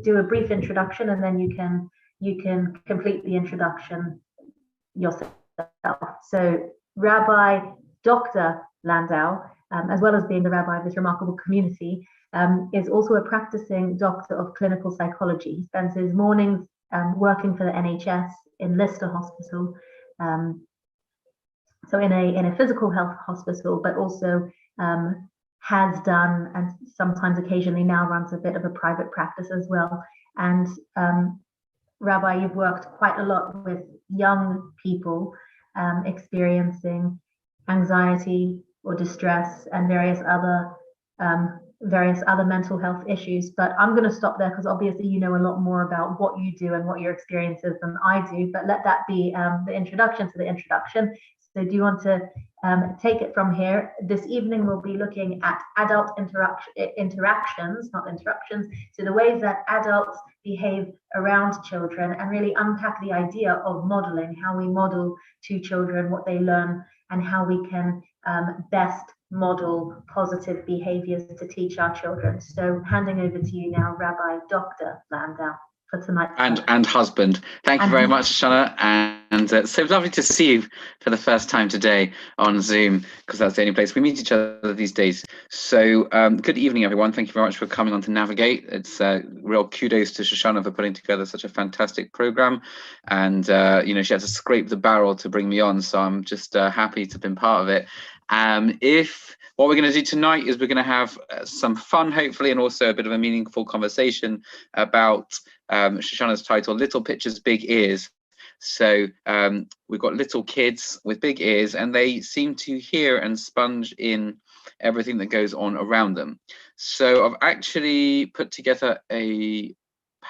do a brief introduction, and then you can complete the introduction yourself. So Rabbi Dr. Landau, as well as being the rabbi of this remarkable community, is also a practicing doctor of clinical psychology. He spends his mornings working for the NHS in Lister Hospital, so in a physical health hospital, but also has done and sometimes occasionally now runs a bit of a private practice as well. And Rabbi, you've worked quite a lot with young people experiencing anxiety or distress and various other mental health issues. But I'm going to stop there because obviously you know a lot more about what you do and what your experience is than I do. But let that be the introduction to the introduction. So do you want to take it from here? This evening we'll be looking at adult interactions, not interruptions, so the ways that adults behave around children, and really unpack the idea of modeling, how we model to children what they learn, and how we can best model positive behaviors to teach our children. So handing over to you now, Rabbi Dr. Landau, for tonight. And husband. Thank you very much, Shoshana. And so lovely to see you for the first time today on Zoom, because that's the only place we meet each other these days. So good evening, everyone. Thank you very much for coming on to Navigate. It's real kudos to Shoshana for putting together such a fantastic program. And, you know, she had to scrape the barrel to bring me on. So I'm just happy to have been part of it. What we're going to do tonight is we're going to have some fun, hopefully, and also a bit of a meaningful conversation about Shoshana's title, Little Pictures, Big Ears. So we've got little kids with big ears, and they seem to hear and sponge in everything that goes on around them. So I've actually put together a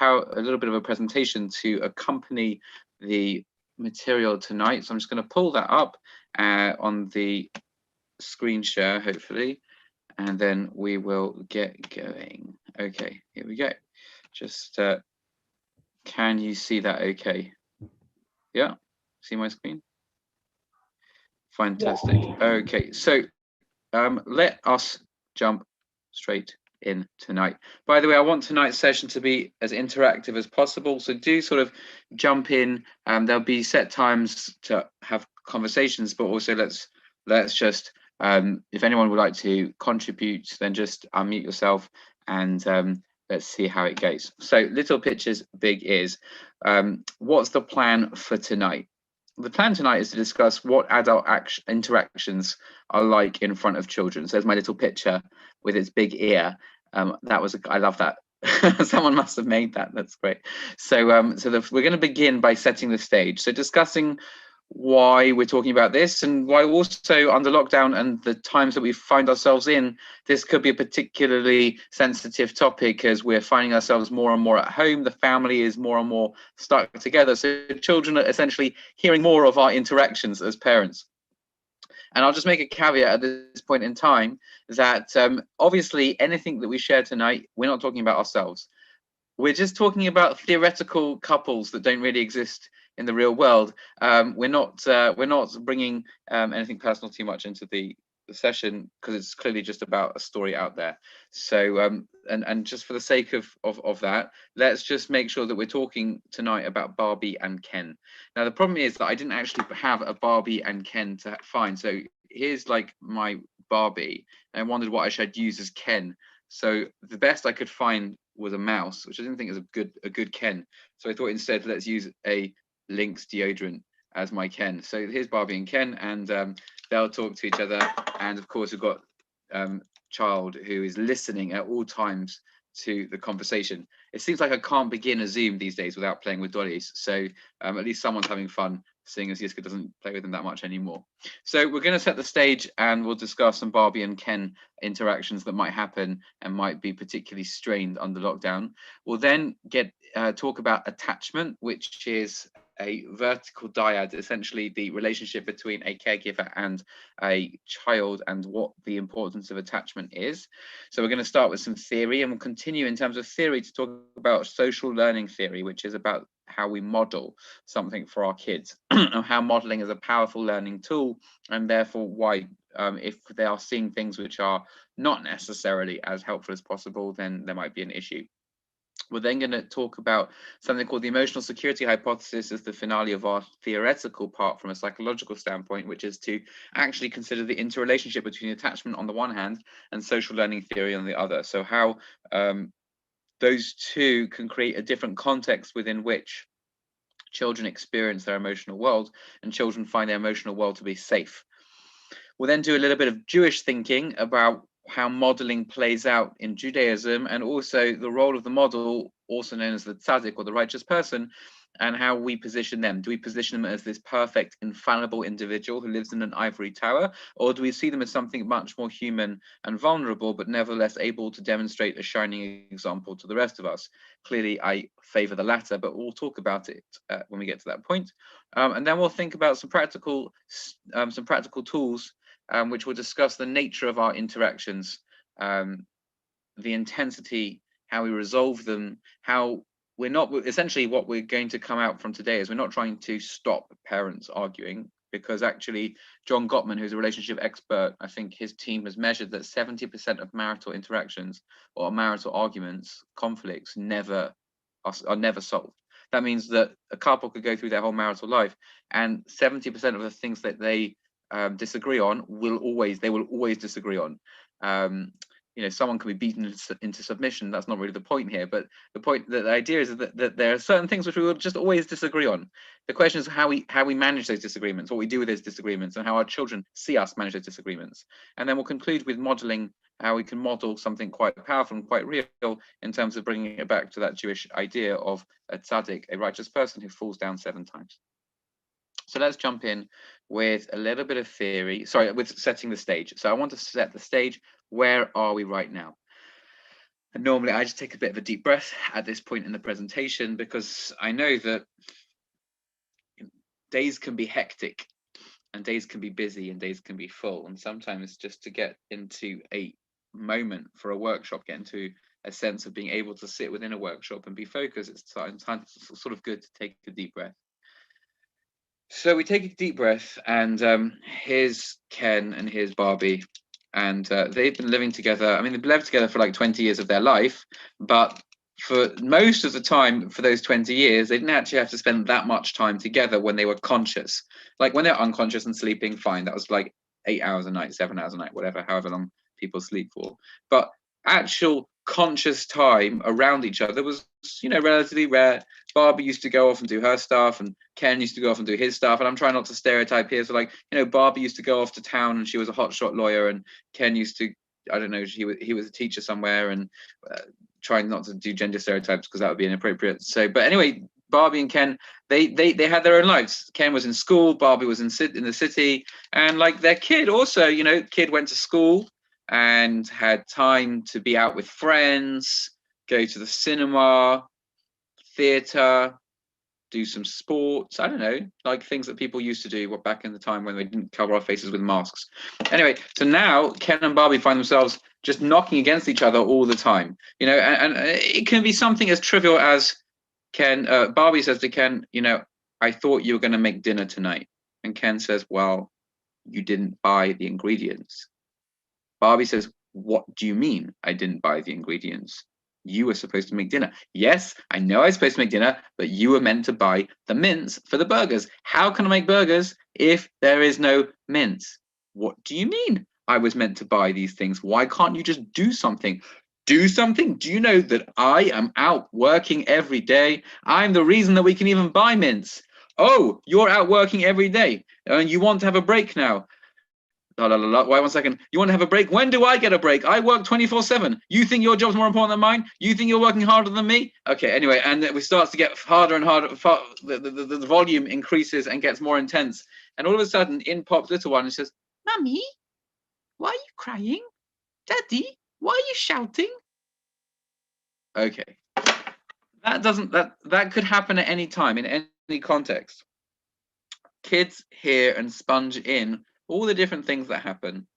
little bit of a presentation to accompany the material tonight. So I'm just going to pull that up on the screen share, hopefully, and then we will get going. Okay, here we go. Just can you see that okay? Yeah, see my screen? Fantastic. Okay, so let us jump straight in tonight. By the way, I want tonight's session to be as interactive as possible, so do sort of jump in. There'll be set times to have conversations, but also let's just if anyone would like to contribute, then just unmute yourself, and let's see how it goes. So little pictures, big ears. What's the plan for tonight? The plan tonight is to discuss what adult interactions are like in front of children. So there's my little picture with its big ear. I love that. Someone must have made that. That's great. So we're going to begin by setting the stage. So discussing why we're talking about this, and why also under lockdown and the times that we find ourselves in, this could be a particularly sensitive topic, as we're finding ourselves more and more at home. The family is more and more stuck together, so children are essentially hearing more of our interactions as parents. And I'll just make a caveat at this point in time that obviously anything that we share tonight, we're not talking about ourselves. We're just talking about theoretical couples that don't really exist in the real world. We're not bringing anything personal too much into the session, because it's clearly just about a story out there. So and just for the sake of that, let's just make sure that we're talking tonight about Barbie and Ken. Now the problem is that I didn't actually have a Barbie and Ken to find. So here's like my Barbie, and I wondered what I should use as Ken. So the best I could find was a mouse, which I didn't think was a good Ken. So I thought instead let's use a Lynx deodorant as my Ken. So here's Barbie and Ken, and they'll talk to each other. And of course we've got Child, who is listening at all times to the conversation. It seems like I can't begin a Zoom these days without playing with dollies. So at least someone's having fun, seeing as Yiska doesn't play with them that much anymore. So we're going to set the stage, and we'll discuss some Barbie and Ken interactions that might happen and might be particularly strained under lockdown. We'll then talk about attachment, which is a vertical dyad, essentially the relationship between a caregiver and a child, and what the importance of attachment is. So we're going to start with some theory, and we'll continue in terms of theory to talk about social learning theory, which is about how we model something for our kids, and how modeling is a powerful learning tool, and therefore why if they are seeing things which are not necessarily as helpful as possible, then there might be an issue. We're then going to talk about something called the emotional security hypothesis as the finale of our theoretical part from a psychological standpoint, which is to actually consider the interrelationship between attachment on the one hand and social learning theory on the other. So how those two can create a different context within which children experience their emotional world, and children find their emotional world to be safe. We'll then do a little bit of Jewish thinking about how modeling plays out in Judaism, and also the role of the model, also known as the tzaddik or the righteous person, and how we position them. Do we position them as this perfect, infallible individual who lives in an ivory tower, or do we see them as something much more human and vulnerable, but nevertheless able to demonstrate a shining example to the rest of us? Clearly, I favor the latter, but we'll talk about it when we get to that point. And then we'll think about some practical tools which will discuss the nature of our interactions, the intensity, how we resolve them, how we're not, essentially what we're going to come out from today is we're not trying to stop parents arguing, because actually John Gottman, who's a relationship expert, I think his team has measured that 70% of marital interactions or marital arguments, conflicts, are never solved. That means that a couple could go through their whole marital life and 70% of the things that they disagree on they will always disagree on. You know, someone can be beaten into submission. That's not really the point here, but the idea is that there are certain things which we will just always disagree on. The question is how we manage those disagreements, what we do with those disagreements, and how our children see us manage those disagreements. And then we'll conclude with modeling, how we can model something quite powerful and quite real in terms of bringing it back to that Jewish idea of a tzaddik, a righteous person who falls down 7 times. So let's jump in with a little bit of theory, with setting the stage. So I want to set the stage. Where are we right now? And normally I just take a bit of a deep breath at this point in the presentation, because I know that days can be hectic and days can be busy and days can be full. And sometimes just to get into a moment for a workshop, get into a sense of being able to sit within a workshop and be focused, it's sort of good to take a deep breath. So we take a deep breath, and here's Ken and here's Barbie, and they've been living together. I mean, they've lived together for like 20 years of their life, but for most of the time, for those 20 years, they didn't actually have to spend that much time together when they were conscious. Like when they're unconscious and sleeping, fine, that was like 8 hours a night, 7 hours a night, whatever, however long people sleep for. But actual conscious time around each other was, you know, relatively rare. Barbie used to go off and do her stuff, and Ken used to go off and do his stuff. And I'm trying not to stereotype here. So, like, you know, Barbie used to go off to town and she was a hotshot lawyer, and Ken used to, I don't know, he was a teacher somewhere, and trying not to do gender stereotypes because that would be inappropriate. So, but anyway, Barbie and Ken, they had their own lives. Ken was in school, Barbie was in the city, and like their kid also, you know, kid went to school and had time to be out with friends, go to the cinema, theatre, do some sports, I don't know, like things that people used to do back in the time when we didn't cover our faces with masks. Anyway, so now Ken and Barbie find themselves just knocking against each other all the time, you know, and it can be something as trivial as Barbie says to Ken, you know, I thought you were going to make dinner tonight. And Ken says, well, you didn't buy the ingredients. Barbie says, what do you mean I didn't buy the ingredients? You were supposed to make dinner. Yes, I know I was supposed to make dinner, but you were meant to buy the mince for the burgers. How can I make burgers if there is no mince? What do you mean I was meant to buy these things? Why can't you just do something? Do something? Do you know that I am out working every day? I'm the reason that we can even buy mince. Oh, you're out working every day and you want to have a break now. Wait 1 second. You want to have a break? When do I get a break? I work 24/7. You think your job's more important than mine? You think you're working harder than me? Okay, anyway, and it starts to get harder and harder. The volume increases and gets more intense. And all of a sudden, in pops little one and says, Mummy, why are you crying? Daddy, why are you shouting? Okay. That could happen at any time, in any context. Kids hear and sponge in all the different things that happen.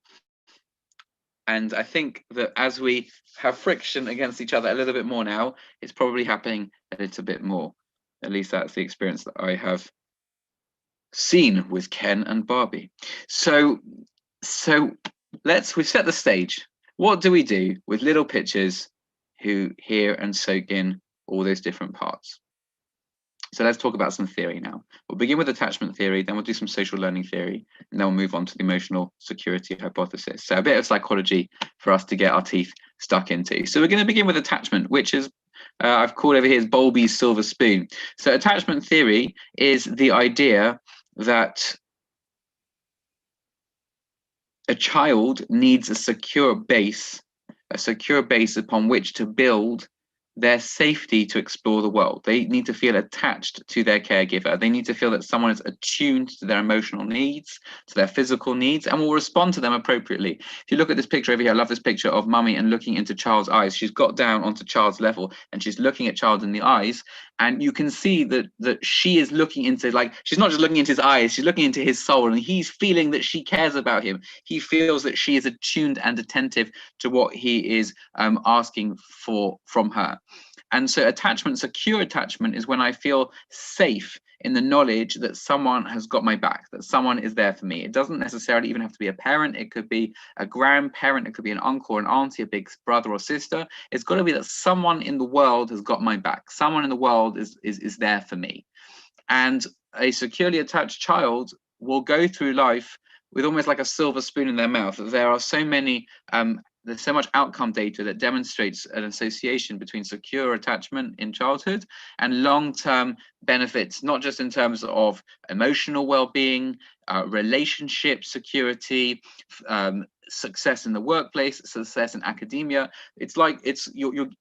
And I think that as we have friction against each other a little bit more now, it's probably happening a little bit more. At least that's the experience that I have seen with Ken and Barbie. So we've set the stage. What do we do with little pitchers who hear and soak in all those different parts. So let's talk about some theory now. We'll begin with attachment theory, then we'll do some social learning theory, and then we'll move on to the emotional security hypothesis. So a bit of psychology for us to get our teeth stuck into. So we're going to begin with attachment, which is I've called over here is Bowlby's silver spoon. So attachment theory is the idea that a child needs a secure base upon which to build their safety to explore the world. They need to feel attached to their caregiver. They need to feel that someone is attuned to their emotional needs, to their physical needs, and will respond to them appropriately. If you look at this picture over here, I love this picture of mummy and looking into child's eyes. She's got down onto child's level and she's looking at child in the eyes. And you can see that she is looking into, like, she's not just looking into his eyes, she's looking into his soul, and he's feeling that she cares about him. He feels that she is attuned and attentive to what he is asking for from her. And so attachment, secure attachment, is when I feel safe in the knowledge that someone has got my back, that someone is there for me. It doesn't necessarily even have to be a parent. It could be a grandparent. It could be an uncle or an auntie, a big brother or sister. It's got to be that someone in the world has got my back. Someone in the world is there for me. And a securely attached child will go through life with almost like a silver spoon in their mouth. There are so many there's so much outcome data that demonstrates an association between secure attachment in childhood and long-term benefits, not just in terms of emotional well-being, relationship security, success in the workplace, success in academia. It's like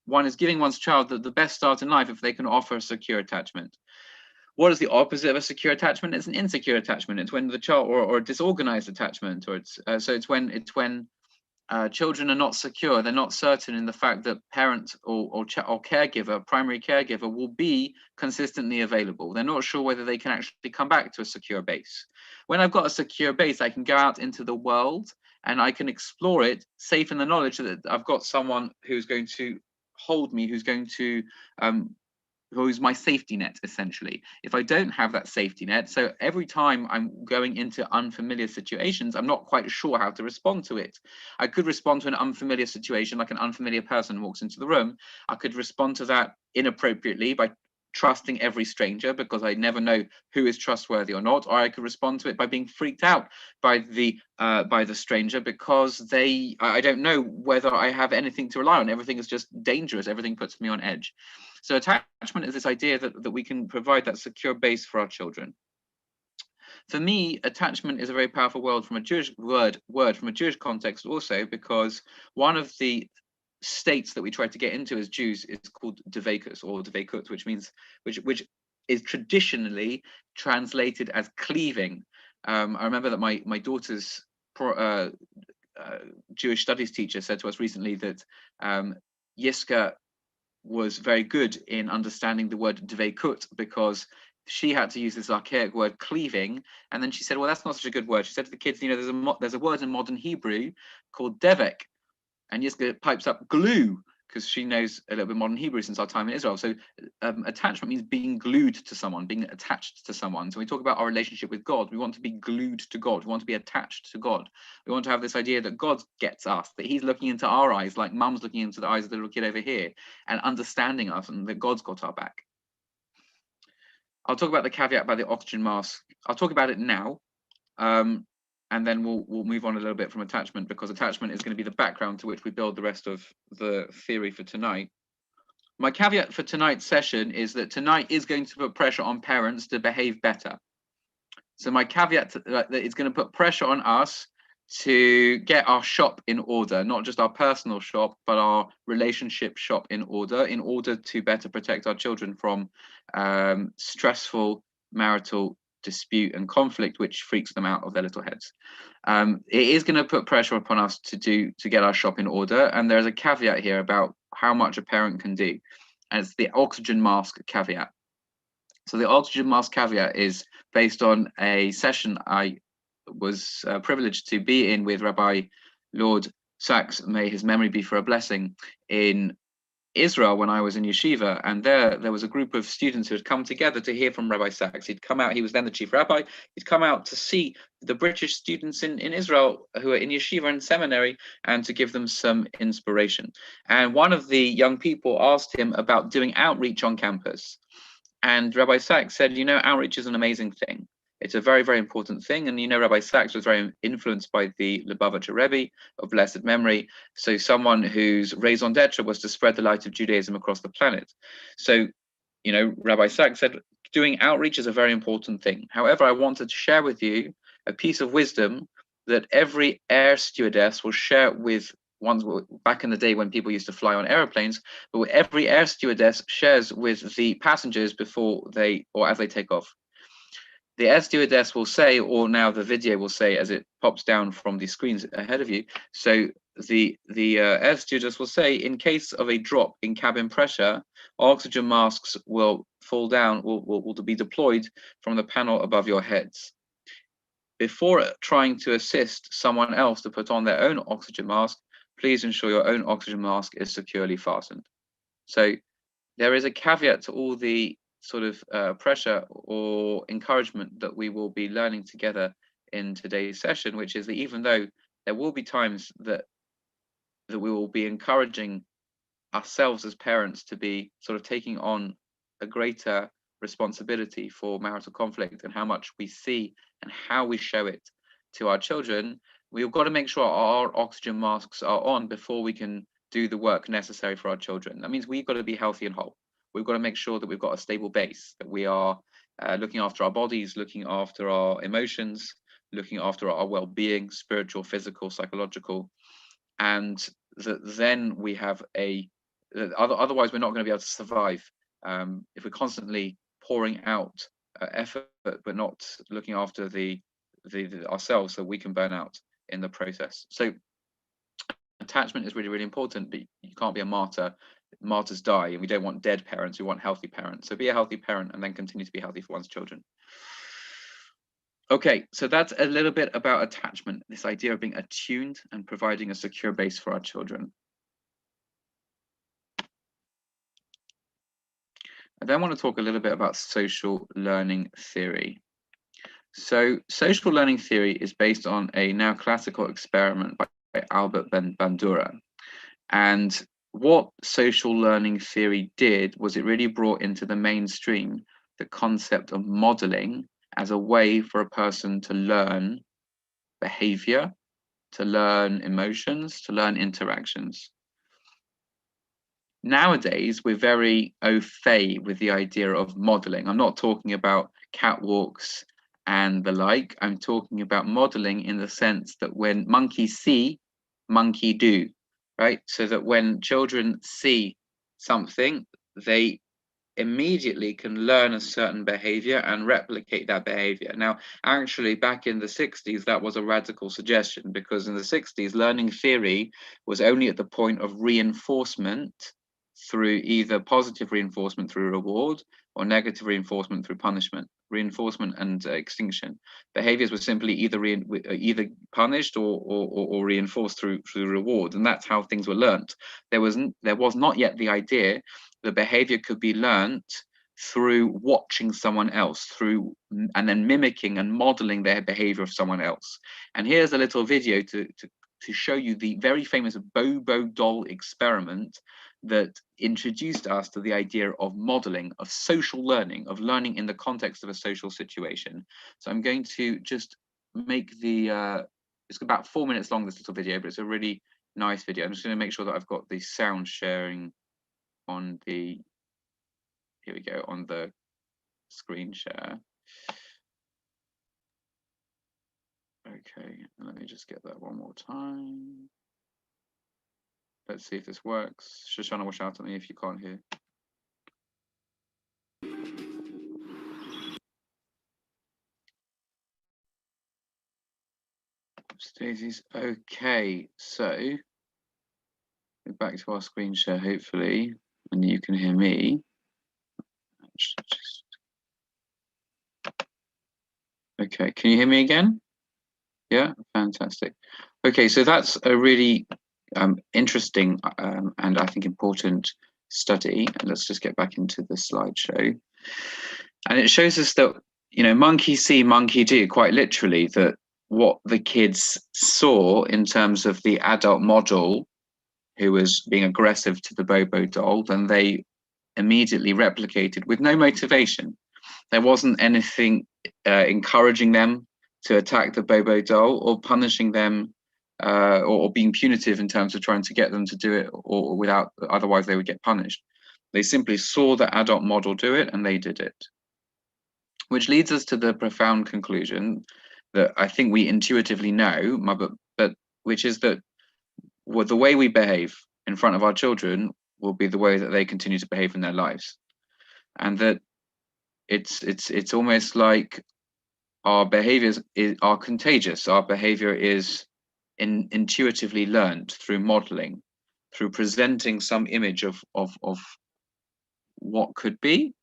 one is giving one's child the best start in life if they can offer a secure attachment. What is the opposite of a secure attachment? It's an insecure attachment. It's when the child, or a disorganized attachment, or it's when children are not secure. They're not certain in the fact that parent or caregiver, primary caregiver, will be consistently available. They're not sure whether they can actually come back to a secure base. When I've got a secure base, I can go out into the world and I can explore it, safe in the knowledge that I've got someone who's going to hold me, who's going to who's my safety net, essentially. If I don't have that safety net, so every time I'm going into unfamiliar situations, I'm not quite sure how to respond to it. I could respond to an unfamiliar situation, like an unfamiliar person walks into the room. I could respond to that inappropriately by trusting every stranger because I never know who is trustworthy or not, or I could respond to it by being freaked out by the stranger because I don't know whether I have anything to rely on. Everything is just dangerous. Everything puts me on edge. So attachment is this idea that we can provide that secure base for our children. For me, attachment is a very powerful word from a Jewish from a Jewish context also, because one of the states that we try to get into as Jews is called dveikus or dveikut, which is traditionally translated as cleaving. I remember that my daughter's Jewish studies teacher said to us recently that Yiska was very good in understanding the word dveikut because she had to use this archaic word cleaving, and then she said, well, that's not such a good word. She said to the kids, you know, there's a word in modern Hebrew called devek, and Yiska pipes up glue because she knows a little bit modern Hebrew since our time in Israel. So attachment means being glued to someone, being attached to someone. So when we talk about our relationship with God, we want to be glued to God. We want to be attached to God. We want to have this idea that God gets us, that he's looking into our eyes, like mum's looking into the eyes of the little kid over here and understanding us, and that God's got our back. I'll talk about the caveat about the oxygen mask. I'll talk about it now. And then we'll move on a little bit from attachment, because attachment is going to be the background to which we build the rest of the theory for tonight. My caveat for tonight's session is that tonight is going to put pressure on parents to behave better. So my caveat that it's going to put pressure on us to get our shop in order, not just our personal shop, but our relationship shop in order to better protect our children from stressful marital dispute and conflict, which freaks them out of their little heads. It is going to put pressure upon us to get our shop in order, and there's a caveat here about how much a parent can do, and it's the oxygen mask caveat. So the oxygen mask caveat is based on a session I was privileged to be in with Rabbi Lord Sachs, may his memory be for a blessing, in Israel when I was in yeshiva, and there was a group of students who had come together to hear from Rabbi Sachs. He'd come out, he was then the chief rabbi, he'd come out to see the British students in Israel who are in yeshiva and seminary, and to give them some inspiration. And one of the young people asked him about doing outreach on campus. And Rabbi Sachs said, you know, outreach is an amazing thing. It's a very, very important thing. And, you know, Rabbi Sachs was very influenced by the Lubavitcher Rebbe of blessed memory. So someone whose raison d'etre was to spread the light of Judaism across the planet. So, you know, Rabbi Sachs said, doing outreach is a very important thing. However, I wanted to share with you a piece of wisdom that every air stewardess will share with ones back in the day when people used to fly on airplanes, but every air stewardess shares with the passengers before they, or as they take off. The air stewardess will say, or now the video will say as it pops down from the screens ahead of you. So the air stewardess will say, in case of a drop in cabin pressure, oxygen masks will fall down, will be deployed from the panel above your heads. Before trying to assist someone else to put on their own oxygen mask, please ensure your own oxygen mask is securely fastened. So there is a caveat to all the sort of pressure or encouragement that we will be learning together in today's session, which is that even though there will be times that we will be encouraging ourselves as parents to be sort of taking on a greater responsibility for marital conflict and how much we see and how we show it to our children, we've got to make sure our oxygen masks are on before we can do the work necessary for our children. That means we've got to be healthy and whole. We've got to make sure that we've got a stable base, that we are looking after our bodies, looking after our emotions, looking after our well-being, spiritual, physical, psychological, and that then we have otherwise we're not going to be able to survive if we're constantly pouring out effort but not looking after the ourselves, so we can burn out in the process. So attachment is really, really important, but you can't be a martyr. Martyrs die, and we don't want dead parents, we want healthy parents. So be a healthy parent and then continue to be healthy for one's children. Okay, so that's a little bit about attachment, this idea of being attuned and providing a secure base for our children. I then want to talk a little bit about social learning theory. So social learning theory is based on a now classical experiment by Albert Bandura. And what social learning theory did was it really brought into the mainstream the concept of modeling as a way for a person to learn behavior, to learn emotions, to learn interactions. Nowadays, we're very au fait with the idea of modeling. I'm not talking about catwalks and the like. I'm talking about modeling in the sense that when monkeys see, monkey do, right? So that when children see something, they immediately can learn a certain behavior and replicate that behavior. Now, actually, back in the 60s, that was a radical suggestion, because in the 60s, learning theory was only at the point of reinforcement through either positive reinforcement through reward or negative reinforcement through punishment. Reinforcement and extinction. Behaviors were simply either punished or reinforced through reward, and that's how things were learnt. There was not yet the idea that behavior could be learnt through watching someone else, and then mimicking and modeling their behavior of someone else. And here's a little video to show you the very famous Bobo doll experiment that introduced us to the idea of modeling, of social learning, of learning in the context of a social situation. So I'm going to just make it's about 4 minutes long, this little video, but it's a really nice video. I'm just going to make sure that I've got the sound sharing on the, here we go, on the screen share. Okay, let me just get that one more time. Let's see if this works. Shoshana will shout at me if you can't hear. Stacey's okay. So back to our screen share, hopefully, and you can hear me. Okay, can you hear me again? Yeah, fantastic. Okay, so that's a really interesting and I think important study, and let's just get back into the slideshow. And it shows us that, monkey see, monkey do, quite literally, that what the kids saw in terms of the adult model who was being aggressive to the Bobo doll, then they immediately replicated with no motivation. There wasn't anything encouraging them to attack the Bobo doll or punishing them or being punitive in terms of trying to get them to do it, or without, otherwise they would get punished. They simply saw the adult model do it and they did it. Which leads us to the profound conclusion that I think we intuitively know, but which is that the way we behave in front of our children will be the way that they continue to behave in their lives, and that it's almost like our behaviors are contagious. Our behavior is intuitively learned through modeling, through presenting some image of what could be,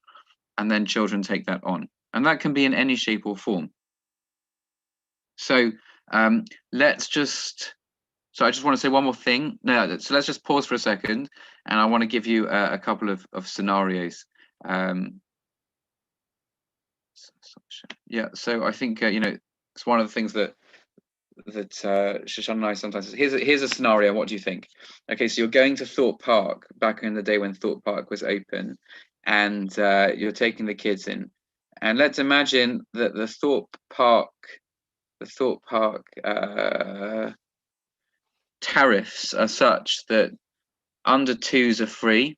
and then children take that on, and that can be in any shape or form. So so I just want to say one more thing. No, so let's just pause for a second, and I want to give you a couple of scenarios. Yeah, so I think it's one of the things that Shoshana and I sometimes. Here's a scenario. What do you think? Okay, so you're going to Thorpe Park back in the day when Thorpe Park was open, and you're taking the kids in, and let's imagine that the Thorpe Park tariffs are such that under 2s are free,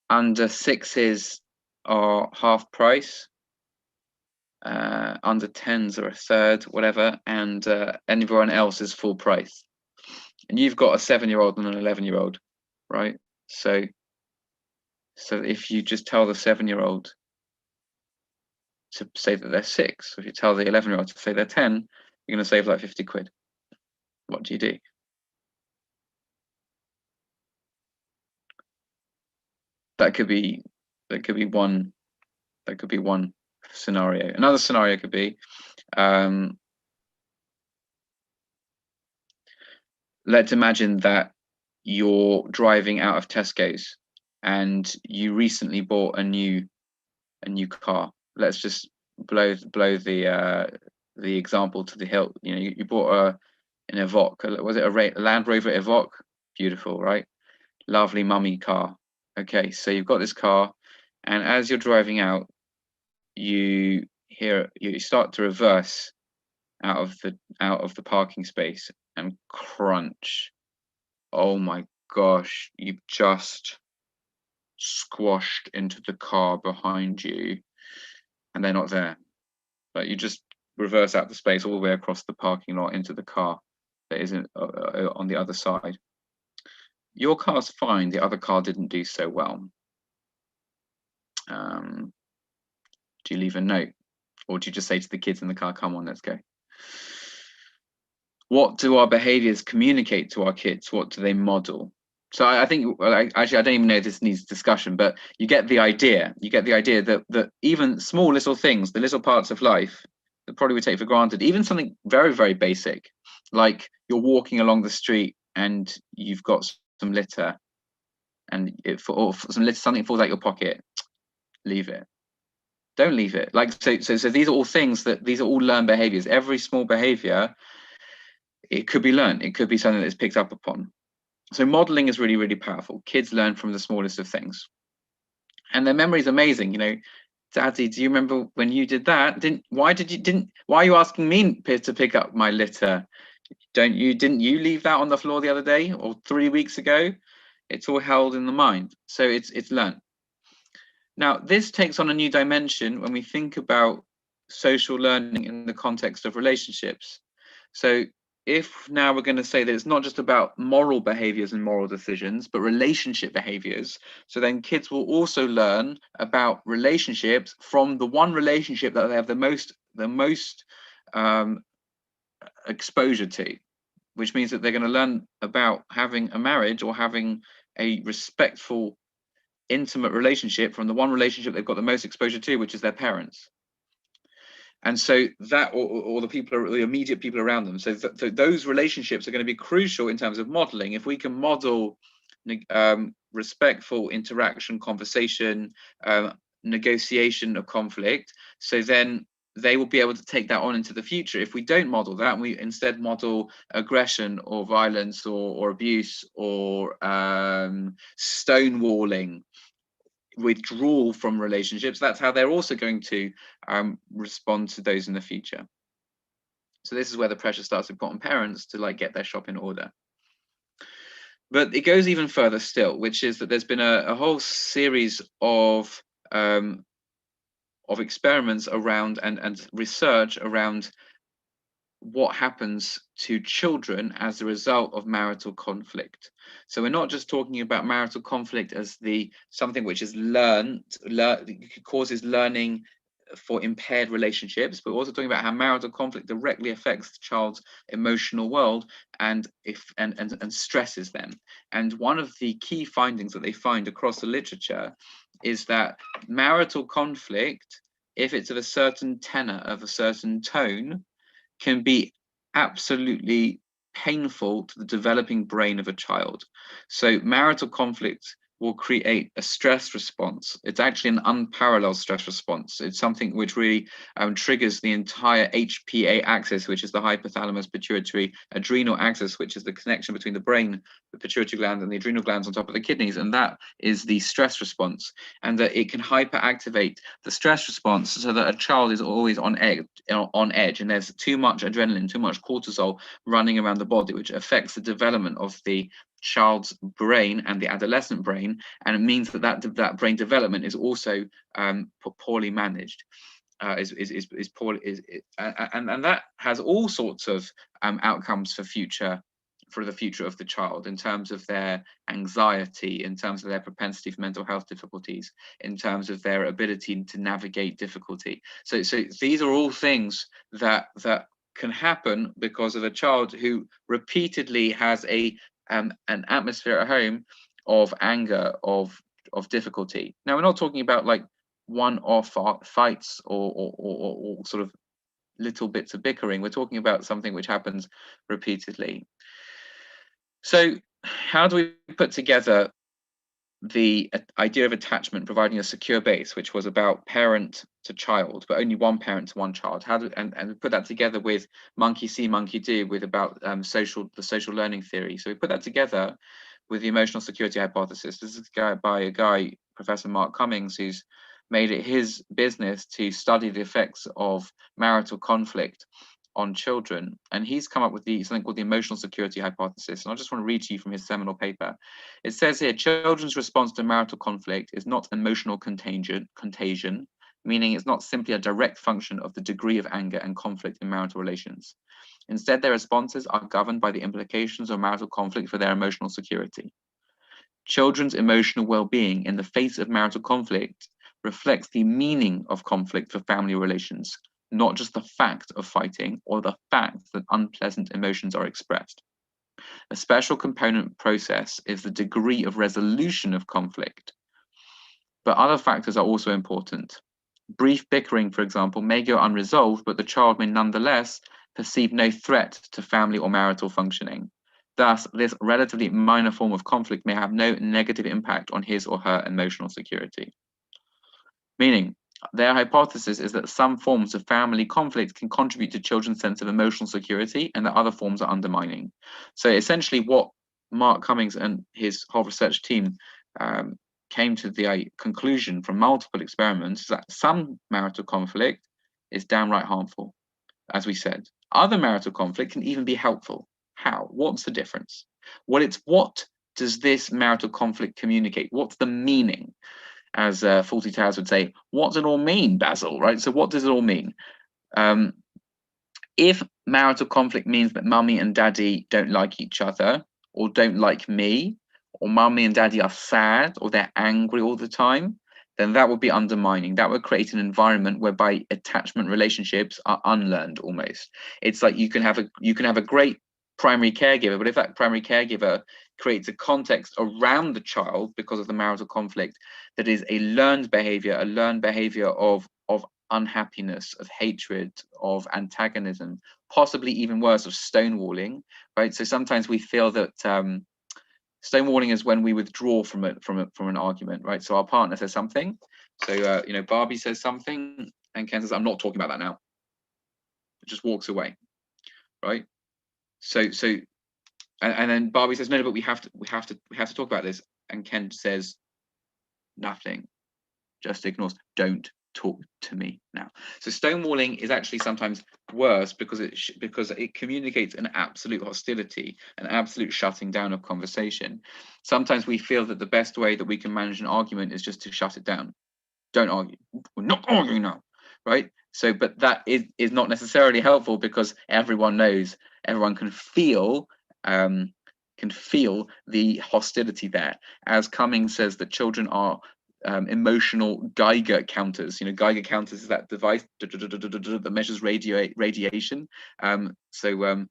under 6s are half price, under 10s are a third, whatever, and everyone else is full price. And you've got a 7-year-old and an 11-year-old, right? So if you just tell the 7-year-old to say that they're 6, if you tell the 11-year-old to say they're 10, you're going to save like 50 quid. What do you do? That could be one scenario. Another scenario could be let's imagine that you're driving out of Tesco's and you recently bought a new car. Let's just blow the example to the hilt. You bought an Evoque. Was it a Land Rover Evoque? Beautiful, right? Lovely mummy car. Okay, so you've got this car, and as you're driving out, you start to reverse out of the parking space, and crunch. Oh my gosh, you've just squashed into the car behind you, and they're not there. But you just reverse out the space all the way across the parking lot into the car that isn't on the other side. Your car's fine, the other car didn't do so well. Do you leave a note, or do you just say to the kids in the car, come on, let's go? What do our behaviors communicate to our kids? What do they model? So I think, actually, I don't even know if this needs discussion, but you get the idea. You get the idea that even small little things, the little parts of life that probably we take for granted, even something very, very basic, like you're walking along the street and you've got some litter, and something falls out your pocket, leave it. Don't leave it. Like so these are all things these are all learned behaviors. Every small behavior, it could be learned. It could be something that's picked up upon. So modeling is really, really powerful. Kids learn from the smallest of things, and their memory is amazing. Daddy, do you remember when you did that? Why are you asking me to pick up my litter? Didn't you leave that on the floor the other day or 3 weeks ago? It's all held in the mind, so it's learned. Now, this takes on a new dimension when we think about social learning in the context of relationships. So if now we're going to say that it's not just about moral behaviors and moral decisions, but relationship behaviors, so then kids will also learn about relationships from the one relationship that they have the most exposure to, which means that they're going to learn about having a marriage or having a respectful, intimate relationship from the one relationship they've got the most exposure to, which is their parents. And so that, or the immediate people around them. So those relationships are going to be crucial in terms of modeling. If we can model respectful interaction, conversation, negotiation of conflict. So then they will be able to take that on into the future. If we don't model that, and we instead model aggression or violence or abuse or stonewalling, withdrawal from relationships, that's how they're also going to respond to those in the future. So this is where the pressure starts to put on parents to like get their shop in order. But it goes even further still, which is that there's been a whole series of experiments around and research around what happens to children as a result of marital conflict. So we're not just talking about marital conflict as something which is causes learning for impaired relationships, but we're also talking about how marital conflict directly affects the child's emotional world and stresses them. And one of the key findings that they find across the literature is that marital conflict, if it's of a certain tenor, of a certain tone, can be absolutely painful to the developing brain of a child. So marital conflict will create a stress response. It's actually an unparalleled stress response. It's something which really triggers the entire HPA axis, which is the hypothalamus pituitary adrenal axis, which is the connection between the brain, the pituitary gland, and the adrenal glands on top of the kidneys. And that is the stress response. And that it can hyperactivate the stress response so that a child is always on edge, and there's too much adrenaline, too much cortisol running around the body, which affects the development of the child's brain and the adolescent brain, and it means that brain development is also poorly managed, and that has all sorts of outcomes for the future of the child, in terms of their anxiety, in terms of their propensity for mental health difficulties, in terms of their ability to navigate difficulty. So these are all things that can happen because of a child who repeatedly has an atmosphere at home of anger, of difficulty. Now, we're not talking about like one-off fights or sort of little bits of bickering. We're talking about something which happens repeatedly. So how do we put together the idea of attachment, providing a secure base, which was about parent to child, but only one parent to one child? And put that together with monkey see, monkey do, with about the social learning theory. So we put that together with the emotional security hypothesis. This is by a guy, Professor Mark Cummings, who's made it his business to study the effects of marital conflict on children, and he's come up with something called the emotional security hypothesis. And I just want to read to you from his seminal paper. It says here, children's response to marital conflict is not emotional contagion, meaning it's not simply a direct function of the degree of anger and conflict in marital relations. Instead, their responses are governed by the implications of marital conflict for their emotional security. Children's emotional well-being in the face of marital conflict reflects the meaning of conflict for family relations, not just the fact of fighting or the fact that unpleasant emotions are expressed. A special component process is the degree of resolution of conflict. But other factors are also important. Brief bickering, for example, may go unresolved, but the child may nonetheless perceive no threat to family or marital functioning. Thus, this relatively minor form of conflict may have no negative impact on his or her emotional security. Meaning, their hypothesis is that some forms of family conflict can contribute to children's sense of emotional security, and that other forms are undermining. So essentially what Mark Cummings and his whole research team came to the conclusion from multiple experiments is that some marital conflict is downright harmful, as we said. Other marital conflict can even be helpful. How? What's the difference? Well, it's what does this marital conflict communicate? What's the meaning? As Fawlty Towers would say, what does it all mean, Basil, right? So what does it all mean? If marital conflict means that mummy and daddy don't like each other, or don't like me, or mummy and daddy are sad, or they're angry all the time, then that would be undermining. That would create an environment whereby attachment relationships are unlearned almost. It's like you can have a great primary caregiver, but if that primary caregiver creates a context around the child because of the marital conflict that is a learned behavior of unhappiness, of hatred, of antagonism, possibly even worse, of stonewalling, right? So sometimes we feel that Stonewalling is when we withdraw from an argument, right? So our partner says something. So you know, Barbie says something, and Ken says, "I'm not talking about that now." It just walks away, right? So and then Barbie says, "No, but we have to talk about this." And Ken says, "Nothing. Just ignores. Don't talk to me now." So stonewalling is actually sometimes worse because it communicates an absolute hostility, an absolute shutting down of conversation. Sometimes we feel that the best way that we can manage an argument is just to shut it down. Don't argue. We're not arguing now, right? So, but that is not necessarily helpful, because everyone knows, everyone can feel the hostility there. As Cummings says, that children are emotional Geiger counters. You know, Geiger counters is that device that measures radiation. So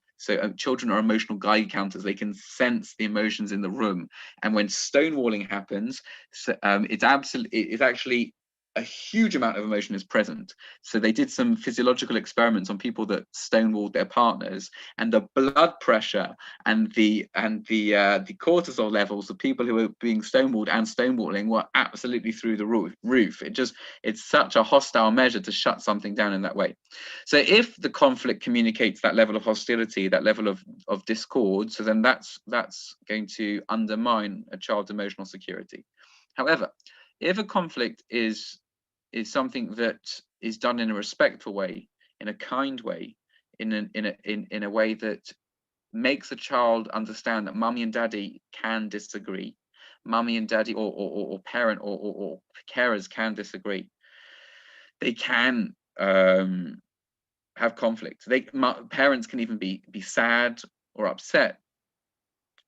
children are emotional Geiger counters. They can sense the emotions in the room, and when stonewalling happens, it's actually a huge amount of emotion is present. So they did some physiological experiments on people that stonewalled their partners, and the blood pressure and the cortisol levels of people who were being stonewalled and stonewalling were absolutely through the roof. It's such a hostile measure to shut something down in that way. So if the conflict communicates that level of hostility, that level of discord, so then that's going to undermine a child's emotional security. However, if a conflict is something that is done in a respectful way, in a kind way, in a way that makes a child understand that mummy and daddy can disagree, mummy and daddy or parent or carers can disagree, they can have conflict. Parents can even be sad or upset,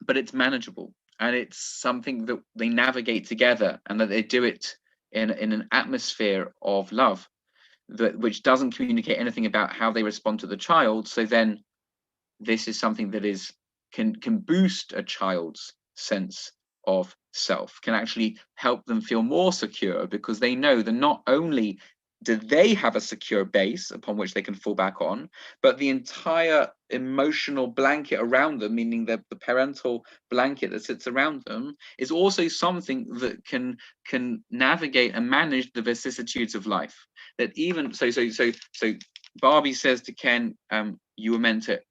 but it's manageable, and it's something that they navigate together, and that they do it in an atmosphere of love, which doesn't communicate anything about how they respond to the child. So then this is something that can boost a child's sense of self, can actually help them feel more secure, because they know that not only do they have a secure base upon which they can fall back on, but the entire emotional blanket around them, meaning the parental blanket that sits around them, is also something that can navigate and manage the vicissitudes of life. That even so Barbie says to Ken, "You were meant to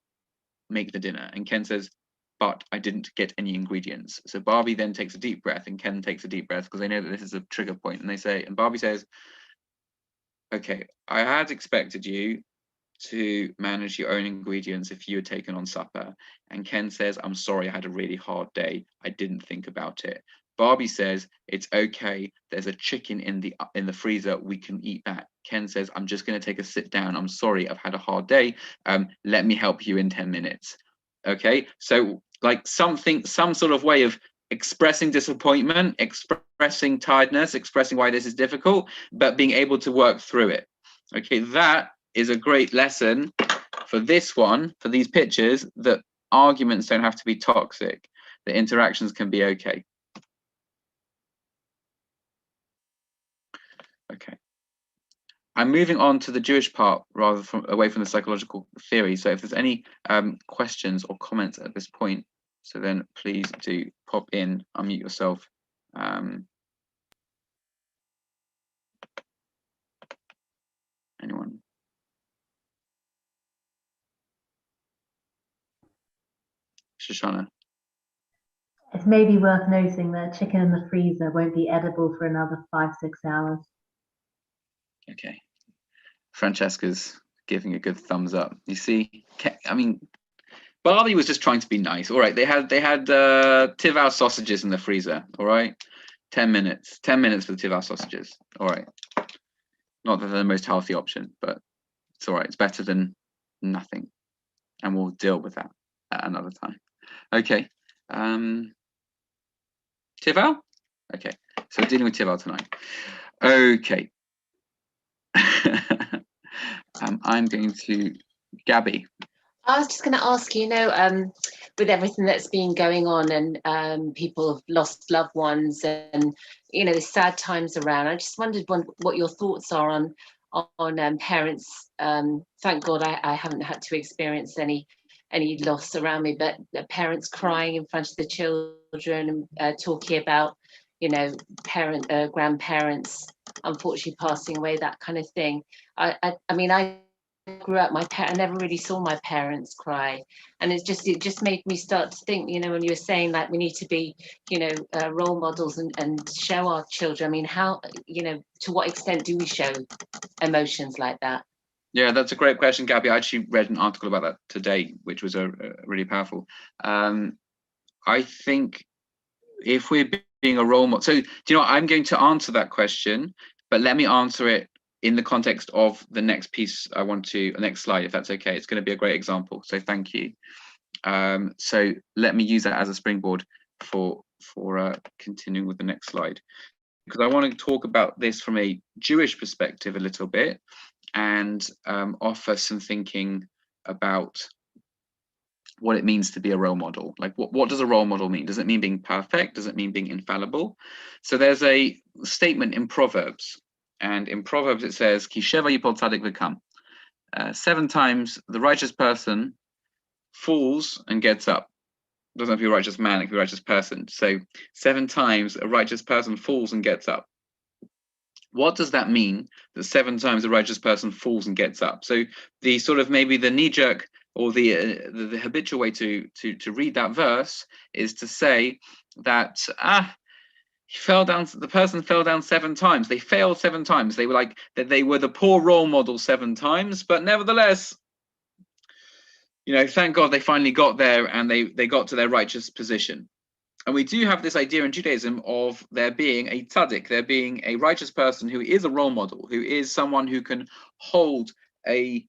make the dinner," and Ken says, "But I didn't get any ingredients." So Barbie then takes a deep breath, and Ken takes a deep breath, because they know that this is a trigger point, and Barbie says, "Okay, I had expected you to manage your own ingredients if you had taken on supper." And Ken says, "I'm sorry, I had a really hard day. I didn't think about it." Barbie says, "It's okay. There's a chicken in the freezer. We can eat that." Ken says, "I'm just going to take a sit down. I'm sorry, I've had a hard day. Let me help you in 10 minutes. Okay, so like some sort of way of expressing disappointment, expressing tiredness, expressing why this is difficult, but being able to work through it. Okay, that is a great lesson for this one, for these pictures, that arguments don't have to be toxic, that interactions can be okay. Okay. I'm moving on to the Jewish part rather away from the psychological theory. So if there's any questions or comments at this point, so then please do pop in, unmute yourself. Anyone? Shoshana. It may be worth noting that chicken in the freezer won't be edible for another 5-6 hours. Okay. Francesca's giving a good thumbs up. You see, I mean, Barbie was just trying to be nice. All right, they had Tivau sausages in the freezer. All right, 10 minutes for the Tivau sausages. All right, not that they're the most healthy option, but it's all right. It's better than nothing, and we'll deal with that at another time. Okay, Tivau. Okay, so we're dealing with Tivau tonight. Okay. I'm going to Gabby. I was just going to ask you, with everything that's been going on, and people have lost loved ones, and there's sad times around. I just wondered what your thoughts are on parents. Thank God I haven't had to experience any loss around me, but parents crying in front of the children children, talking about, you know, grandparents unfortunately passing away, that kind of thing. I mean, I grew up, I never really saw my parents cry, and it just made me start to think, you know, when you were saying like we need to be, you know, role models and show our children. I mean, how, you know, to what extent do we show emotions like that? Yeah, that's a great question, Gabby. I actually read an article about that today, which was really powerful. I think if we're being a role model, so do you know what? I'm going to answer that question, but let me answer it in the context of the next piece I want to, next slide, if that's okay. It's going to be a great example, so thank you. So let me use that as a springboard for continuing with the next slide, because I want to talk about this from a Jewish perspective a little bit, and offer some thinking about what it means to be a role model. Like, what does a role model mean? Does it mean being perfect? Does it mean being infallible? So there's a statement in Proverbs, and in Proverbs it says, Ki sheva yipol tzadik v'kam. 7 times the righteous person falls and gets up. Doesn't have to be a righteous man, it can be a righteous person. So 7 times a righteous person falls and gets up. What does that mean, that 7 times a righteous person falls and gets up? So the sort of maybe the knee-jerk or the habitual way to read that verse is to say that he fell down, the person fell down 7 times. They failed 7 times. They were like that, they were the poor role model 7 times, but nevertheless, you know, thank God they finally got there and they got to their righteous position. And we do have this idea in Judaism of there being a tzaddik, there being a righteous person who is a role model, who is someone who can hold a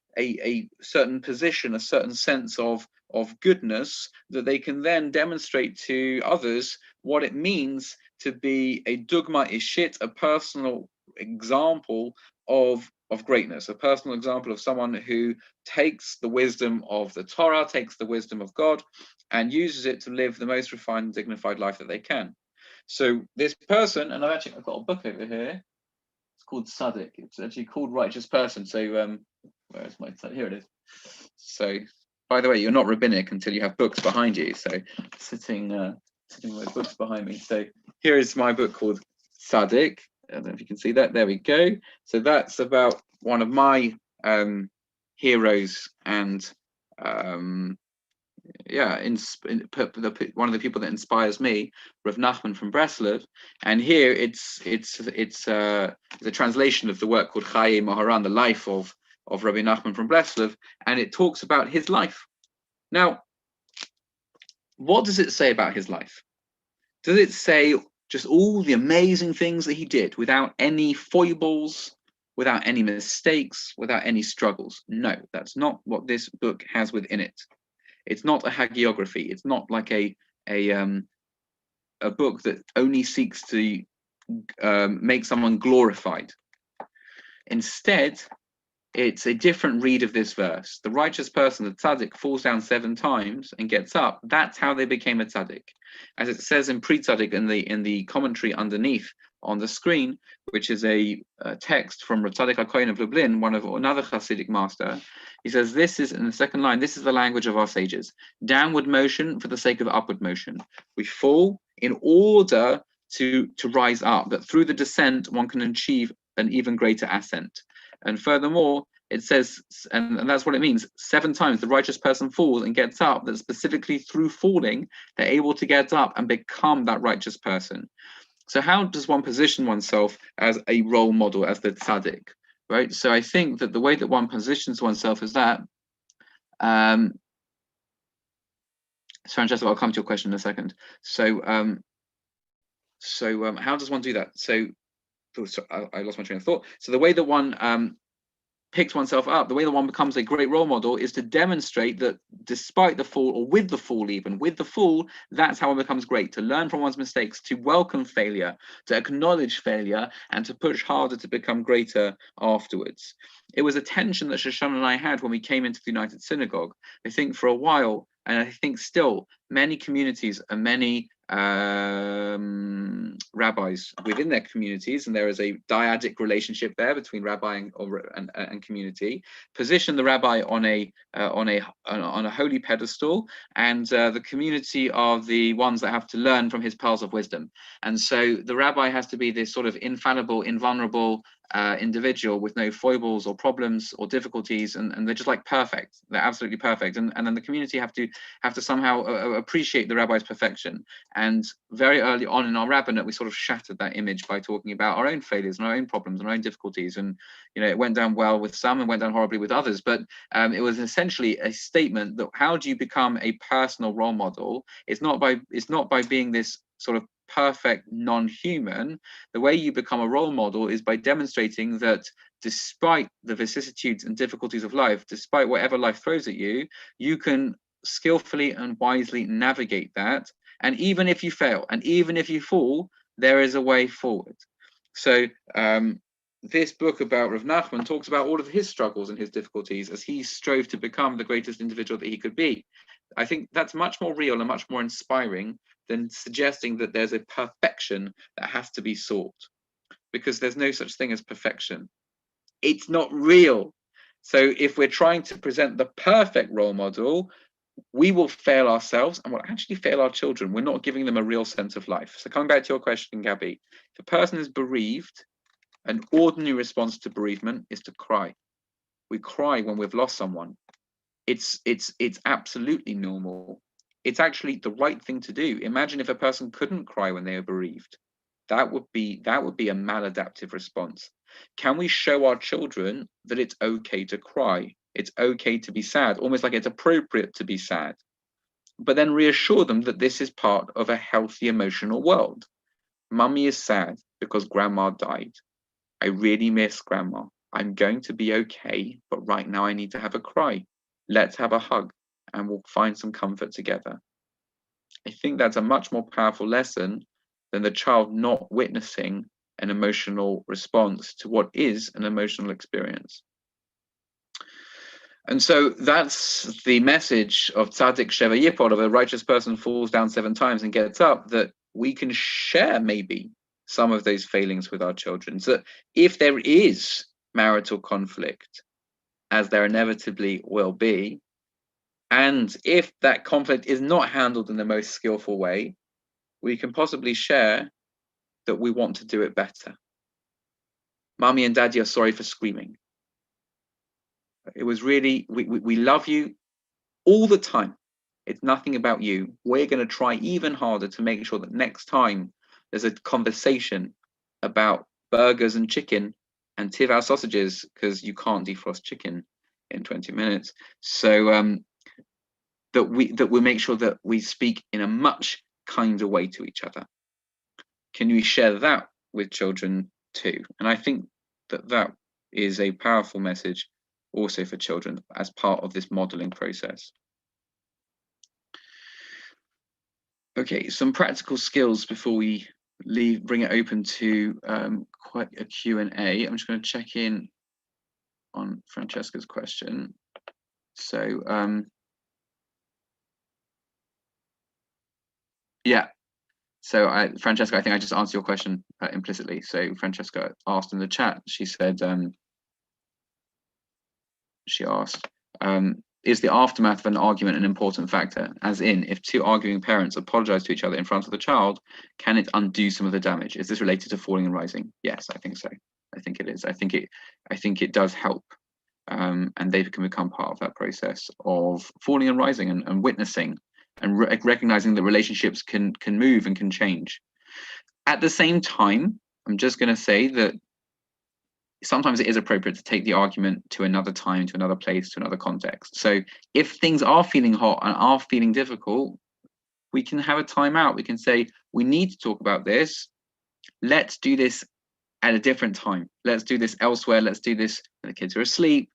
certain position, a certain sense of goodness, that they can then demonstrate to others what it means to be a dugma ishit, a personal example of greatness, a personal example of someone who takes the wisdom of the Torah, takes the wisdom of God, and uses it to live the most refined and dignified life that they can. So this person, and I've got a book over here, it's called Tzaddik. It's actually called Righteous Person. So where's my tzaddik? Here it is. So by the way, you're not rabbinic until you have books behind you. So sitting with books behind me. So here is my book called Tzaddik. I don't know if you can see that. There we go. So that's about one of my heroes and one of the people that inspires me, Rav Nachman from Breslov. And here it's a translation of the work called Chaye Moharan, the life of Rabbi Nachman from Breslov, and it talks about his life. Now, what does it say about his life? Does it say just all the amazing things that he did without any foibles, without any mistakes, without any struggles? No, that's not what this book has within it. It's not a hagiography. It's not like a book that only seeks to make someone glorified. Instead, it's a different read of this verse. The righteous person, the tzaddik, falls down 7 times and gets up. That's how they became a tzaddik. As it says in Pri Tzaddik in the commentary underneath on the screen, which is a text from Rav Tzaddik HaKohen of Lublin, another Hasidic master. He says, this is, in the second line, this is the language of our sages. Downward motion for the sake of upward motion. We fall in order to rise up, that through the descent, one can achieve an even greater ascent. And furthermore, it says, and that's what it means, 7 times the righteous person falls and gets up, that specifically through falling, they're able to get up and become that righteous person. So how does one position oneself as a role model, as the tzaddik, right? So I think that the way that one positions oneself is that, so Francesca, I'll come to your question in a second. So how does one do that? So I lost my train of thought. So the way that one picks oneself up, the way that one becomes a great role model is to demonstrate that despite the fall, or with the fall, even with the fall, that's how one becomes great, to learn from one's mistakes, to welcome failure, to acknowledge failure, and to push harder to become greater afterwards. It was a tension that Shoshana and I had when we came into the United Synagogue. I think for a while, and I think still, many communities and many rabbis within their communities, and there is a dyadic relationship there between rabbi and community, position the rabbi on a holy pedestal, and the community are the ones that have to learn from his pearls of wisdom. And so the rabbi has to be this sort of infallible, invulnerable individual with no foibles or problems or difficulties, and they're just like perfect. They're absolutely perfect. And then the community have to somehow appreciate the rabbi's perfection. And very early on in our rabbinate, we sort of shattered that image by talking about our own failures and our own problems and our own difficulties. And it went down well with some and went down horribly with others. But it was essentially a statement that how do you become a personal role model? It's not by being this sort of perfect non-human. The way you become a role model is by demonstrating that despite the vicissitudes and difficulties of life, despite whatever life throws at you, you can skillfully and wisely navigate that. And even if you fail, and even if you fall, there is a way forward. So this book about Rav Nachman talks about all of his struggles and his difficulties as he strove to become the greatest individual that he could be. I think that's much more real and much more inspiring than suggesting that there's a perfection that has to be sought, because there's no such thing as perfection. It's not real. So if we're trying to present the perfect role model, we will fail ourselves and will actually fail our children. We're not giving them a real sense of life. So coming back to your question, Gabby, if a person is bereaved, an ordinary response to bereavement is to cry. We cry when we've lost someone. It's absolutely normal. It's actually the right thing to do. Imagine if a person couldn't cry when they were bereaved. That would be a maladaptive response. Can we show our children that it's okay to cry? It's okay to be sad, almost like it's appropriate to be sad. But then reassure them that this is part of a healthy emotional world. Mummy is sad because grandma died. I really miss grandma. I'm going to be okay, but right now I need to have a cry. Let's have a hug and we'll find some comfort together. I think that's a much more powerful lesson than the child not witnessing an emotional response to what is an emotional experience. And so that's the message of Tzaddik Sheva Yipod, of a righteous person falls down 7 times and gets up, that we can share maybe some of those failings with our children. So that if there is marital conflict, as there inevitably will be, and if that conflict is not handled in the most skillful way, we can possibly share that we want to do it better. Mommy and Daddy are sorry for screaming. It was really, we love you all the time. It's nothing about you. We're going to try even harder to make sure that next time there's a conversation about burgers and chicken and Tivau sausages, because you can't defrost chicken in 20 minutes. So that we make sure that we speak in a much kinder way to each other. Can we share that with children too? And I think that is a powerful message also for children as part of this modeling process. Okay, some practical skills before we bring it open to quite a Q&A. I'm just going to check in on Francesca's question. So yeah, so Francesca, I think I just answered your question implicitly. So Francesca asked in the chat, she said, she asked, is the aftermath of an argument an important factor? As in, if 2 arguing parents apologize to each other in front of the child, can it undo some of the damage? Is this related to falling and rising? Yes, I think so. I think it is. I think it does help. And they can become part of that process of falling and rising and witnessing and recognizing that relationships can move and can change. At the same time, I'm just going to say that sometimes it is appropriate to take the argument to another time, to another place, to another context. So if things are feeling hot and are feeling difficult, we can have a time out. We can say, we need to talk about this. Let's do this at a different time. Let's do this elsewhere. Let's do this when the kids are asleep.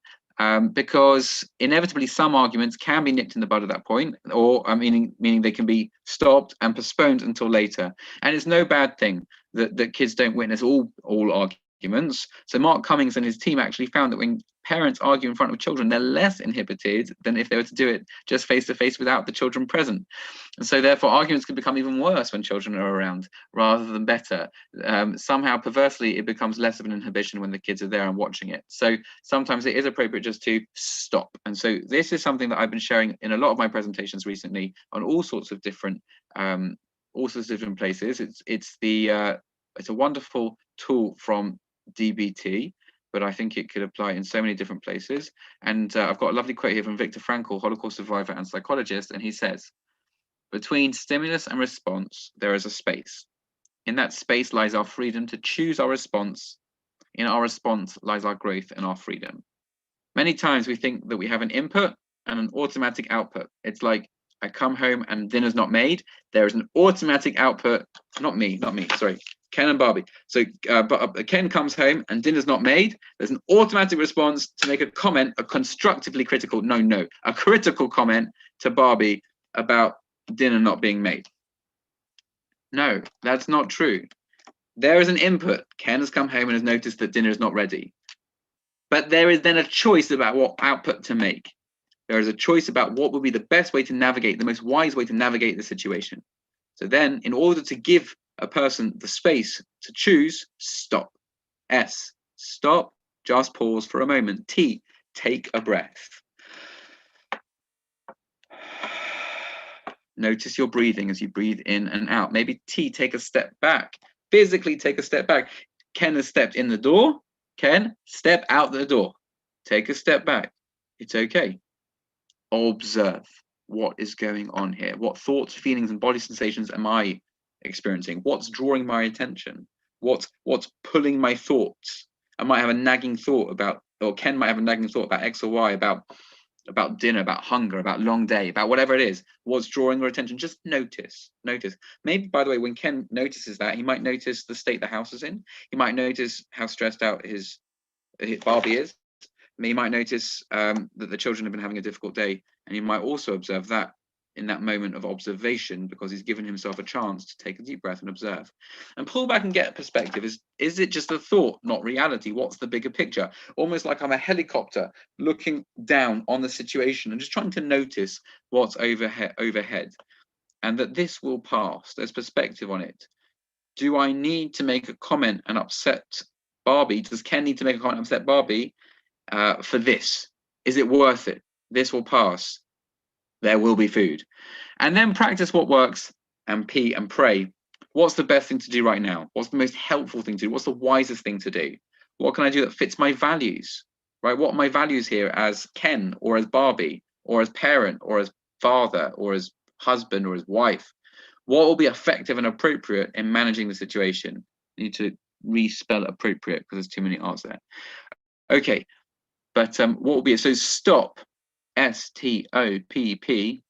Because inevitably some arguments can be nipped in the bud at that point, or meaning they can be stopped and postponed until later. And it's no bad thing that kids don't witness all arguments arguments. So Mark Cummings and his team actually found that when parents argue in front of children, they're less inhibited than if they were to do it just face to face without the children present. And so therefore arguments can become even worse when children are around rather than better. Somehow perversely, it becomes less of an inhibition when the kids are there and watching it. So sometimes it is appropriate just to stop. And so this is something that I've been sharing in a lot of my presentations recently on all sorts of different places. It's a wonderful tool from DBT, but I think it could apply in so many different places. And I've got a lovely quote here from Viktor Frankl, Holocaust survivor and psychologist, and he says, "Between stimulus and response, there is a space. In that space lies our freedom to choose our response. In our response lies our growth and our freedom." Many times we think that we have an input and an automatic output. It's like, I come home and dinner's not made. There is an automatic output, not me, sorry, Ken and Barbie. So Ken comes home and dinner's not made. There's an automatic response to make a comment, a constructively critical, a critical comment to Barbie about dinner not being made. No, that's not true. There is an input. Ken has come home and has noticed that dinner is not ready. But there is then a choice about what output to make. There is a choice about what would be the best way to navigate, the most wise way to navigate the situation. So then, in order to give a person the space to choose, stop. S, stop, just pause for a moment. T, take a breath. Notice your breathing as you breathe in and out. Maybe T, take a step back. Physically take a step back. Ken has stepped in the door. Ken, step out the door. Take a step back. It's okay. Observe what is going on here. What thoughts, feelings, and body sensations am I experiencing? What's drawing my attention? What's pulling my thoughts? I might have a nagging thought about, or Ken might have a nagging thought about X or Y, about dinner, about hunger, about long day, about whatever it is. What's drawing your attention? Just notice. Maybe, by the way, when Ken notices that, he might notice the state the house is in. He might notice how stressed out his Barbie is. He might notice that the children have been having a difficult day, and he might also observe that in that moment of observation, because he's given himself a chance to take a deep breath and observe and pull back and get a perspective. Is it just a thought, not reality? What's the bigger picture? Almost like I'm a helicopter looking down on the situation and just trying to notice what's overhead, and that this will pass. There's perspective on it. Do I need to make a comment and upset Barbie? Does Ken need to make a comment and upset Barbie for this? Is it worth it? This will pass. There will be food. And then practice what works, and P, and pray. What's the best thing to do right now? What's the most helpful thing to do? What's the wisest thing to do? What can I do that fits my values? Right? What are my values here as Ken, or as Barbie, or as parent, or as father, or as husband, or as wife? What will be effective and appropriate in managing the situation? I need to respell appropriate because there's too many R's there. Okay, but what will be it? So stop, S-T-O-P-P,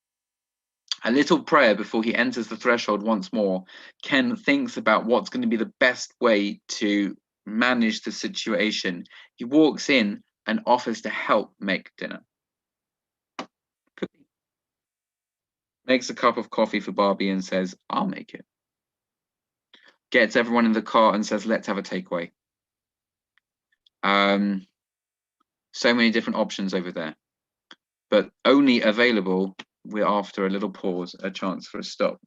a little prayer before he enters the threshold once more. Ken thinks about what's going to be the best way to manage the situation. He walks in and offers to help make dinner. Makes a cup of coffee for Barbie and says, I'll make it. Gets everyone in the car and says, let's have a takeaway. So many different options over there, but only available we're after a little pause, a chance for a stop.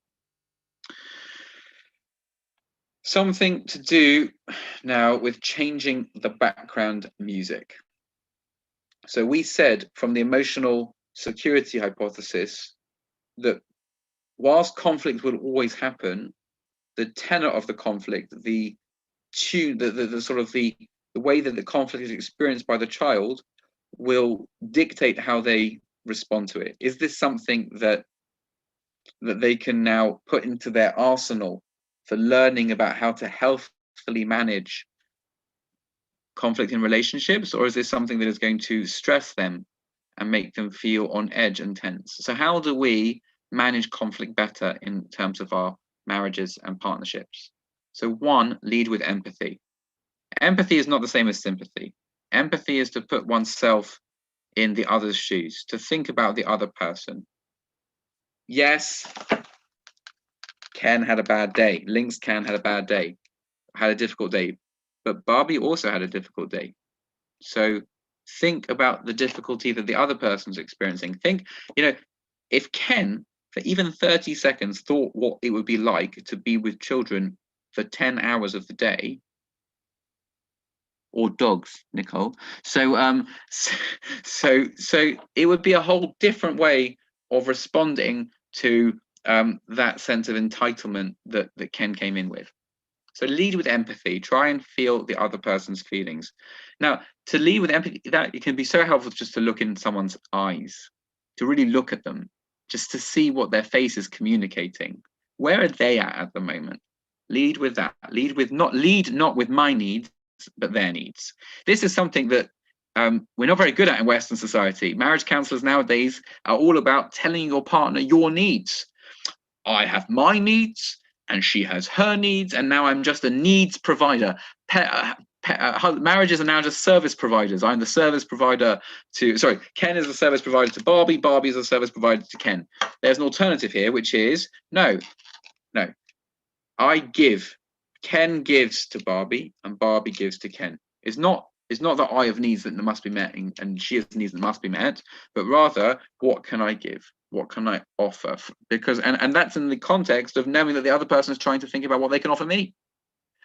Something to do now with changing the background music. So we said from the emotional security hypothesis that whilst conflict will always happen, the tenor of the conflict, the tune, the sort of the way that the conflict is experienced by the child will dictate how they respond to it. Is this something that they can now put into their arsenal for learning about how to healthfully manage conflict in relationships, or is this something that is going to stress them and make them feel on edge and tense? So how do we manage conflict better in terms of our marriages and partnerships? So one, lead with empathy. Empathy is not the same as sympathy. Empathy is to put oneself in the other's shoes, to think about the other person. Yes, Ken had a bad day. Link's Ken had a bad day, had a difficult day. but Barbie also had a difficult day. So think about the difficulty that the other person's experiencing. Think, if Ken, for even 30 seconds, thought what it would be like to be with children for 10 hours of the day, or dogs, Nicole. So it would be a whole different way of responding to that sense of entitlement that Ken came in with. So lead with empathy, try and feel the other person's feelings. Now, to lead with empathy, that it can be so helpful just to look in someone's eyes, to really look at them, just to see what their face is communicating. Where are they at the moment? Lead with that. Lead not with my needs, but their needs. This is something that we're not very good at in Western society. Marriage counselors nowadays are all about telling your partner your needs. I have my needs, and she has her needs, and now I'm just a needs provider. Marriages are now just service providers. I'm the service provider Ken is the service provider to Barbie, Barbie is the service provider to Ken. There's an alternative here, which is, no. I give. Ken gives to Barbie, and Barbie gives to Ken. It's not that I have needs that must be met and she has needs that must be met, but rather, what can I give? What can I offer? Because and that's in the context of knowing that the other person is trying to think about what they can offer me.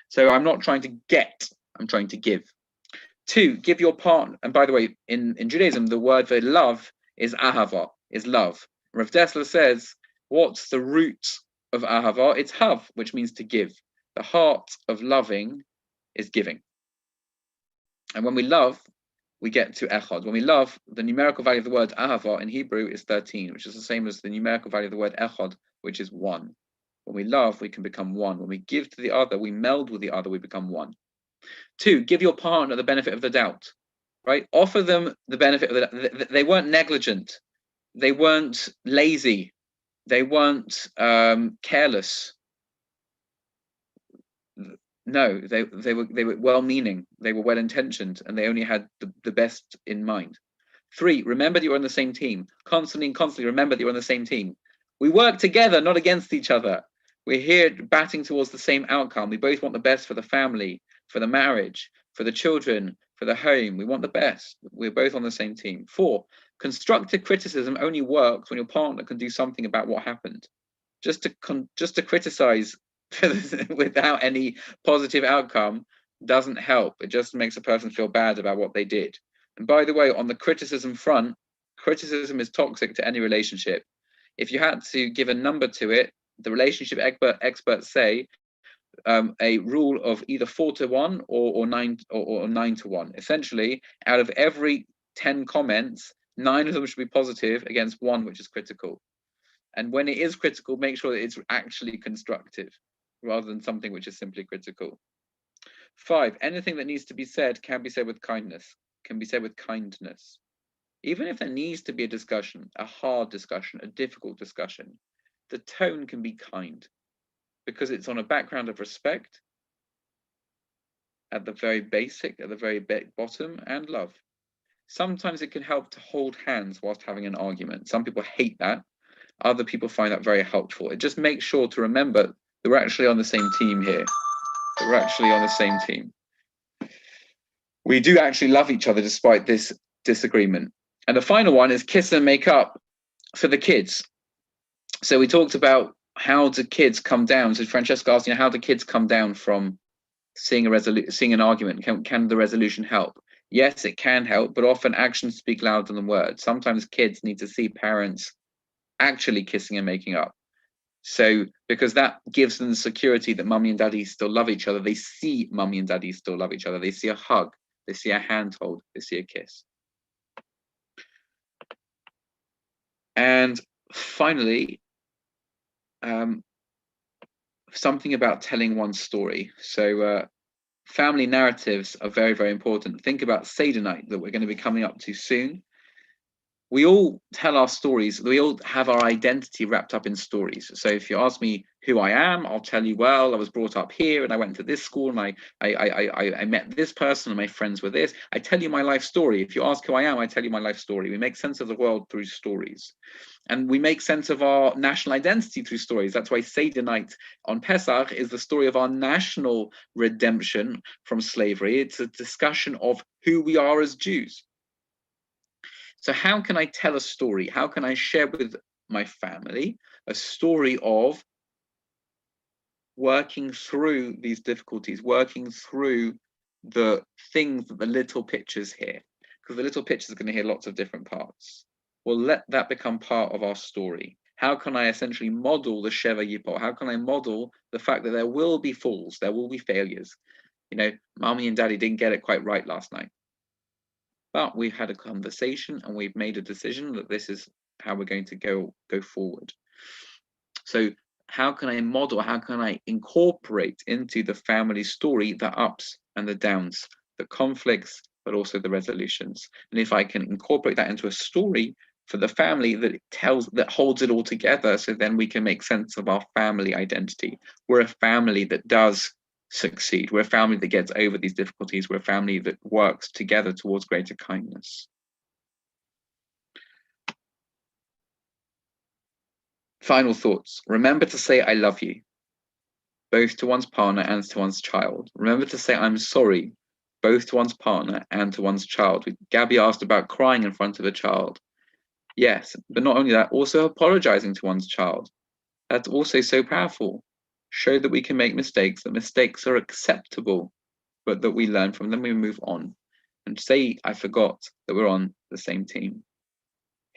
So I'm not trying to get, I'm trying to give. 2, give your partner. And by the way, in Judaism, the word for love is ahava, is love. Rav Dessler says, what's the root of ahava? It's hav, which means to give. The heart of loving is giving. And when we love, we get to echad. When we love, the numerical value of the word ahava in Hebrew is 13, which is the same as the numerical value of the word echad, which is 1. When we love, we can become one. When we give to the other, we meld with the other, we become one. 2, give your partner the benefit of the doubt, right? Offer them the benefit of the they weren't negligent. They weren't lazy. They weren't careless. No, they were well-meaning. They were well-intentioned, and they only had the best in mind. 3, remember that you're on the same team. Constantly remember that you're on the same team. We work together, not against each other. We're here batting towards the same outcome. We both want the best for the family, for the marriage, for the children, for the home. We want the best. We're both on the same team. 4, constructive criticism only works when your partner can do something about what happened. Just to criticize without any positive outcome doesn't help. It just makes a person feel bad about what they did. And by the way, on the criticism front, criticism is toxic to any relationship. If you had to give a number to it, the relationship experts say a rule of either 4-1 or 9-1. Essentially, out of every 10 comments, 9 of them should be positive against 1 which is critical. And when it is critical, make sure that it's actually constructive rather than something which is simply critical. 5, anything that needs to be said can be said with kindness, can be said with kindness. Even if there needs to be a discussion, a hard discussion, a difficult discussion, the tone can be kind because it's on a background of respect at the very basic, at the very bottom, and love. Sometimes it can help to hold hands whilst having an argument. Some people hate that. Other people find that very helpful. It just makes sure to remember that we're actually on the same team here. That we're actually on the same team. We do actually love each other despite this disagreement. And the final one is kiss and make up for the kids. So we talked about how do kids come down. So Francesca asked, how do kids come down from seeing an argument? Can the resolution help? Yes, it can help, but often actions speak louder than words. Sometimes kids need to see parents actually kissing and making up. So because that gives them the security that mummy and daddy still love each other. They see mummy and daddy still love each other. They see a hug, they see a handhold, they see a kiss. And finally, something about telling one's story. So family narratives are very, very important. Think about Seder night that we're going to be coming up to soon. we all tell our stories. We all have our identity wrapped up in stories. So if you ask me who I am, I'll tell you, well, I was brought up here and I went to this school and I met this person and my friends were this. I tell you my life story. If you ask who I am, I tell you my life story. We make sense of the world through stories. And we make sense of our national identity through stories. That's why Seder night on Pesach is the story of our national redemption from slavery. It's a discussion of who we are as Jews. So how can I tell a story? How can I share with my family a story of working through these difficulties, working through the things that the little pictures hear? Because the little pictures are going to hear lots of different parts. Well, let that become part of our story. How can I essentially model the Sheva Yipol? How can I model the fact that there will be falls, there will be failures? You know, mommy and daddy didn't get it quite right last night. But we've had a conversation and we've made a decision that this is how we're going to go forward. So how can I model, how can I incorporate into the family story the ups and the downs, the conflicts, but also the resolutions? And if I can incorporate that into a story for the family that holds it all together, so then we can make sense of our family identity. We're a family that does succeed. We're a family that gets over these difficulties. We're a family that works together towards greater kindness. Final thoughts. Remember to say I love you, both to one's partner and to one's child. Remember to say I'm sorry, both to one's partner and to one's child. Gabby asked about crying in front of a child. Yes, but not only that, also apologizing to one's child. That's also so powerful. Show that we can make mistakes, that mistakes are acceptable, but that we learn from them, we move on. And say, I forgot that we're on the same team.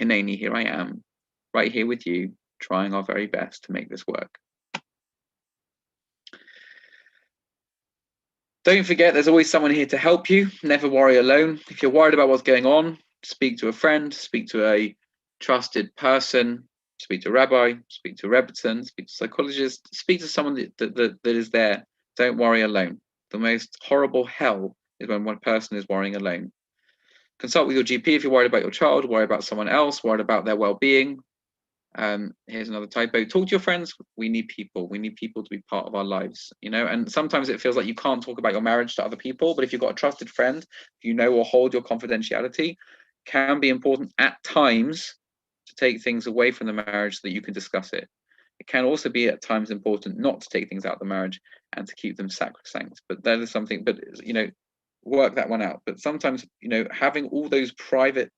Hineni, here I am, right here with you, trying our very best to make this work. Don't forget, there's always someone here to help you. Never worry alone. If you're worried about what's going on, speak to a friend, speak to a trusted person, speak to a rabbi, speak to a rebbitzin, speak to a psychologist, speak to someone that is there. Don't worry alone. The most horrible hell is when one person is worrying alone. Consult with your GP if you're worried about your child, worry about someone else, worried about their well-being. Here's another typo. Talk to your friends. We need people. We need people to be part of our lives, you know, and sometimes it feels like you can't talk about your marriage to other people, but if you've got a trusted friend, you know, will hold your confidentiality, can be important at times to take things away from the marriage so that you can discuss it. It can also be at times important not to take things out of the marriage and to keep them sacrosanct. But that is something, but, you know, work that one out. But sometimes, you know, having all those private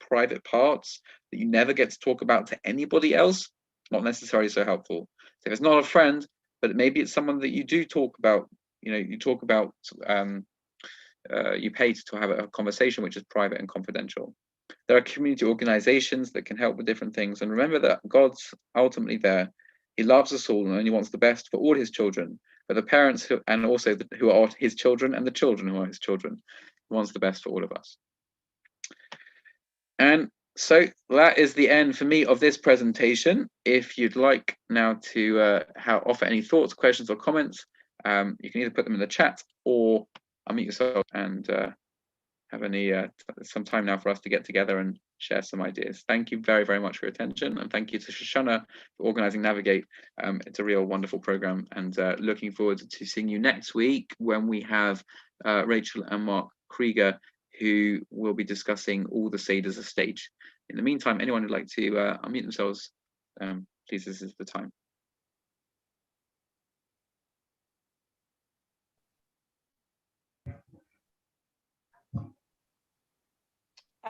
parts that you never get to talk about to anybody else, not necessarily so helpful. So if it's not a friend, but maybe it's someone that you do talk about, you know, you talk about, you pay to have a conversation which is private and confidential. There are community organizations that can help with different things. And remember that God's ultimately there. He loves us all and only wants the best for all his children, but the parents who are his children and the children who are his children. He wants the best for all of us. And so that is the end for me of this presentation. If you'd like now to offer any thoughts, questions or comments, you can either put them in the chat or unmute yourself and have some time now for us to get together and share some ideas. Thank you very, very much for your attention, and thank you to Shoshana for organizing Navigate. It's a real wonderful program, and looking forward to seeing you next week when we have Rachel and Mark Krieger, who will be discussing all the Seders of stage. In the meantime, anyone who'd like to unmute themselves, please, this is the time.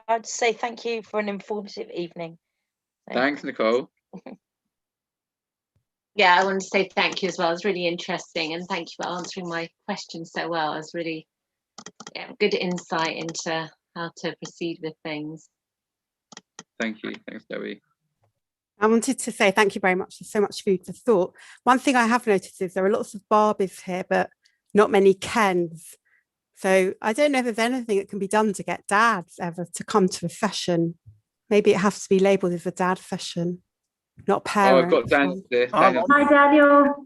I'd say thank you for an informative evening. Thanks, Nicole. Yeah, I want to say thank you as well. It was really interesting, and thank you for answering my questions so well. It was really good insight into how to proceed with things. Thank you. Thanks, Debbie. I wanted to say thank you very much. There's so much food for thought. One thing I have noticed is there are lots of Barbies here, but not many Kens. So I don't know if there's anything that can be done to get dads ever to come to a session. Maybe it has to be labelled as a dad session, not parents. Oh, I've got Dan there. Hi, Daniel.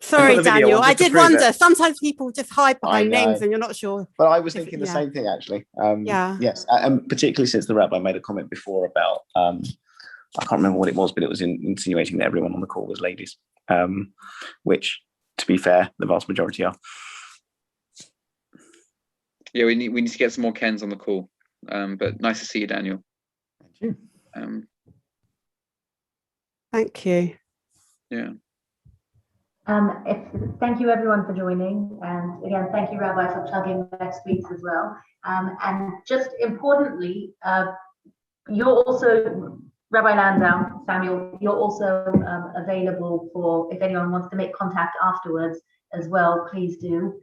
Sorry, the video Daniel. on I just to did prove it. wonder. Sometimes people just hide behind know. names and you're not sure. But I was If- thinking the yeah. same thing, actually. Yeah. Yes, and particularly since the rabbi made a comment before about, I can't remember what it was, but it was insinuating that everyone on the call was ladies, which, to be fair, the vast majority are. Yeah, we need to get some more Kens on the call. But nice to see you, Daniel. Thank you. Thank you. Yeah. Thank you everyone for joining, and again, thank you, Rabbi, for plugging next week's as well. And just importantly, you're also, Rabbi Landau, Samuel, you're also available for, if anyone wants to make contact afterwards as well, please do.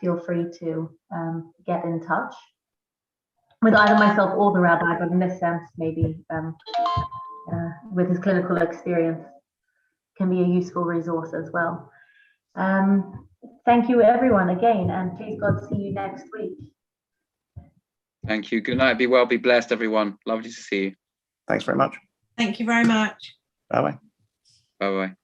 Feel free to get in touch with either myself or the rabbi, but in this sense, maybe with his clinical experience, can be a useful resource as well. Thank you everyone again, and please God see you next week. Thank you. Good night. Be well. Be blessed, everyone. Lovely to see you. Thanks very much. Thank you very much. Bye-bye. Bye bye.